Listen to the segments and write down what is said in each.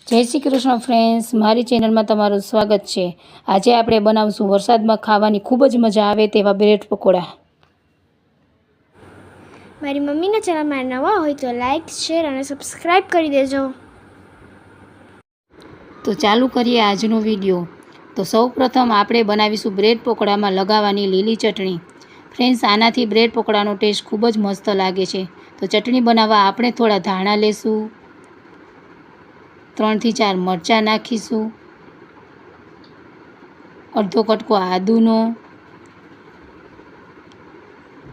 જય શ્રી કૃષ્ણ ફ્રેન્ડ્સ, મારી ચેનલમાં તમારું સ્વાગત છે। આજે આપણે બનાવશું વરસાદમાં ખાવાની ખૂબ જ મજા આવે તેવા બ્રેડ પકોડા। મારી મમ્મીના ચેનલમાં નવા હોય તો લાઈક, શેર અને સબસ્ક્રાઈબ કરી દેજો। તો ચાલુ કરીએ આજનો વિડીયો। તો સૌપ્રથમ આપણે બનાવીશું બ્રેડ પકોડામાં લગાવવાની લીલી ચટણી। ફ્રેન્ડ્સ, આનાથી બ્રેડ પકોડાનો ટેસ્ટ ખૂબ જ મસ્ત લાગે છે। તો ચટણી બનાવવા આપણે થોડા ધાણા લેશું, 3 થી 4 મરચાં નાખીશું, અડધો કટકો આદુનો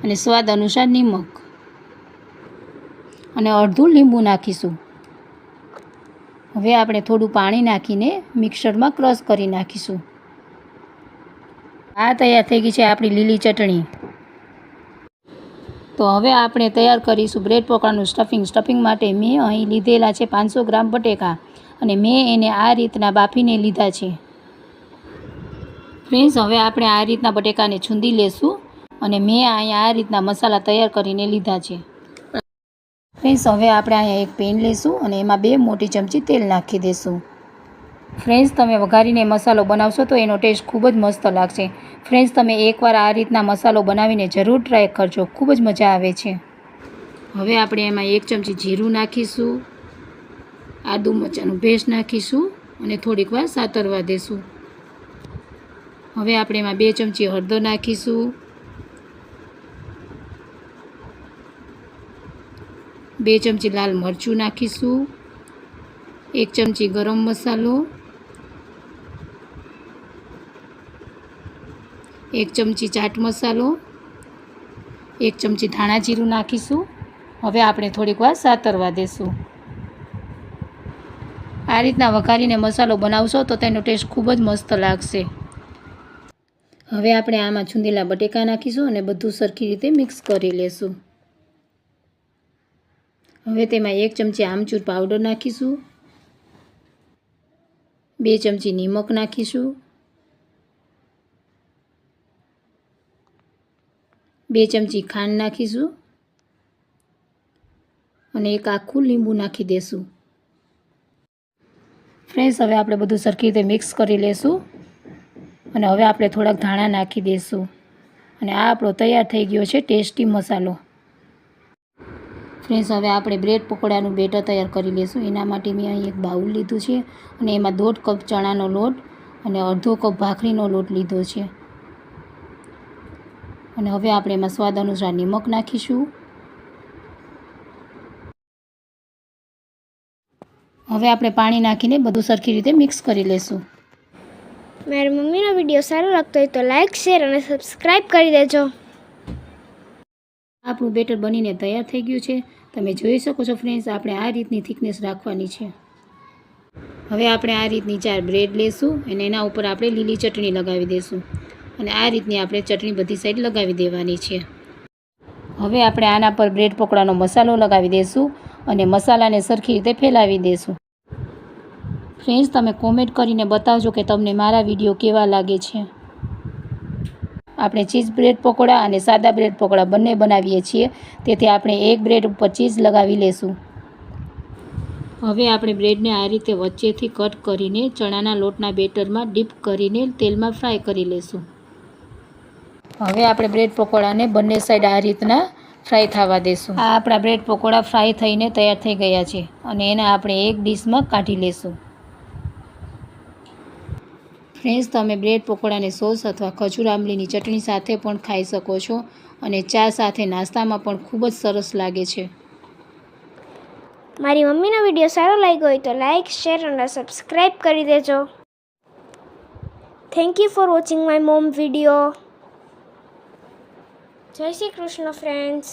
અને સ્વાદ અનુસાર નિમક અને અડધું લીંબુ નાખીશું। હવે આપણે થોડું પાણી નાખીને મિક્સરમાં ક્રશ કરી નાખીશું। આ તૈયાર થઈ ગઈ છે આપણી લીલી ચટણી। તો હવે આપણે તૈયાર કરીશું બ્રેડ પકોડાનું સ્ટફિંગ। સ્ટફિંગ માટે મેં અહીં લીધેલા છે 500 ગ્રામ બટેકા અને મેં એને આ રીતના બાફીને લીધા છે। ફ્રેન્ડ્સ, હવે આપણે આ રીતના બટેકાને છૂંદી લેશું અને મેં અહીંયા આ રીતના મસાલા તૈયાર કરીને લીધા છે। ફ્રેન્ડ્સ, હવે આપણે અહીંયા એક પેન લેશું અને એમાં 2 મોટી ચમચી તેલ નાખી દઈશું। ફ્રેન્ડ્સ, તમે વઘારીને મસાલો બનાવશો તો એનો ટેસ્ટ ખૂબ જ મસ્ત લાગશે। ફ્રેન્ડ્સ, તમે એકવાર આ રીતના મસાલો બનાવીને જરૂર ટ્રાય કરજો, ખૂબ જ મજા આવે છે। હવે આપણે એમાં 1 ચમચી જીરું નાખીશું, આદુ મરચાંનું પેસ્ટ નાખીશું અને થોડીક વાર સાતરવા દઈશું। હવે આપણે એમાં 2 ચમચી હળદર નાખીશું, 2 ચમચી લાલ મરચું નાખીશું, 1 ચમચી ગરમ મસાલો, 1 ચમચી ચાટ મસાલો, 1 ચમચી ધાણા જીરું નાખીશું। હવે આપણે થોડીક વાર સાતરવા દઈશું। આ રીતના વઘારીને મસાલો બનાવશો તો તેનો ટેસ્ટ ખૂબ જ મસ્ત લાગશે। હવે આપણે આમાં છૂંદેલા બટેકા નાખીશું અને બધું સરખી રીતે મિક્સ કરી લેશું। હવે તેમાં 1 ચમચી આમચૂર પાવડર નાખીશું, 2 ચમચી નિમક નાખીશું, 2 ચમચી ખાંડ નાખીશું અને 1 આખું લીંબુ નાખી દઈશું। ફ્રેન્ડ્સ, હવે આપણે બધું સરખી રીતે મિક્સ કરી લેશું અને હવે આપણે થોડાક ધાણા નાખી દઈશું અને આ આપણો તૈયાર થઈ ગયો છે ટેસ્ટી મસાલો। ફ્રેન્ડ્સ, હવે આપણે બ્રેડ પકોડાનું બેટર તૈયાર કરી લઈશું। એના માટે મેં અહીં એક બાઉલ લીધું છે અને એમાં 1.5 કપ ચણાનો લોટ અને અડધો કપ ભાખરીનો લોટ લીધો છે અને હવે આપણે એમાં સ્વાદ અનુસાર નિમક નાખીશું। હવે આપણે પાણી નાખીને બધું સરખી રીતે મિક્સ કરી લેશું। મારી મમ્મીનો વિડીયો સારો લાગતો હોય તો લાઈક, શેર અને સબસ્ક્રાઈબ કરી દેજો। આપણું બેટર બનીને તૈયાર થઈ ગયું છે। તમે જોઈ શકો છો ફ્રેન્ડ્સ, આપણે આ રીતની થિકનેસ રાખવાની છે। હવે આપણે આ રીતની 4 બ્રેડ લેશું અને એના ઉપર આપણે લીલી ચટણી લગાવી દઈશું અને આ રીતની આપણે ચટણી બધી સાઈડ લગાવી દેવાની છે। હવે આપણે આના પર બ્રેડ પકોડાનો મસાલો લગાવી દઈશું અને મસાલાને સરખી રીતે ફેલાવી દઈશું। ફ્રેન્ડ્સ, તમે કોમેન્ટ કરીને બતાવજો કે તમને મારા વિડીયો કેવા લાગે છે। આપણે ચીઝ બ્રેડ પકોડા અને સાદા બ્રેડ પકોડા બંને બનાવીએ છીએ, તેથી આપણે એક બ્રેડ ઉપર ચીઝ લગાવી લેશું। હવે આપણે બ્રેડને આ રીતે વચ્ચેથી કટ કરીને ચણાના લોટના બેટરમાં ડીપ કરીને તેલમાં ફ્રાય કરી લેશું। હવે આપણે બ્રેડ પકોડાને બંને સાઈડ આ રીતના ફ્રાય થવા દેશું। આ આપણા બ્રેડ પકોડા ફ્રાય થઈને તૈયાર થઈ ગયા છે અને એને આપણે એક ડીશમાં કાઢી લેશું। ફ્રેન્ડ્સ, તમે બ્રેડ પકોડાને સોસ અથવા ખજૂર આંબલીની ચટણી સાથે પણ ખાઈ શકો છો અને ચા સાથે નાસ્તામાં પણ ખૂબ જ સરસ લાગે છે। મારી મમ્મીનો વિડીયો સારો લાગ્યો હોય તો લાઈક, શેર અને સબસ્ક્રાઈબ કરી દેજો। Thank you for watching my mom video. જય શ્રી કૃષ્ણ ફ્રેન્ડ્સ।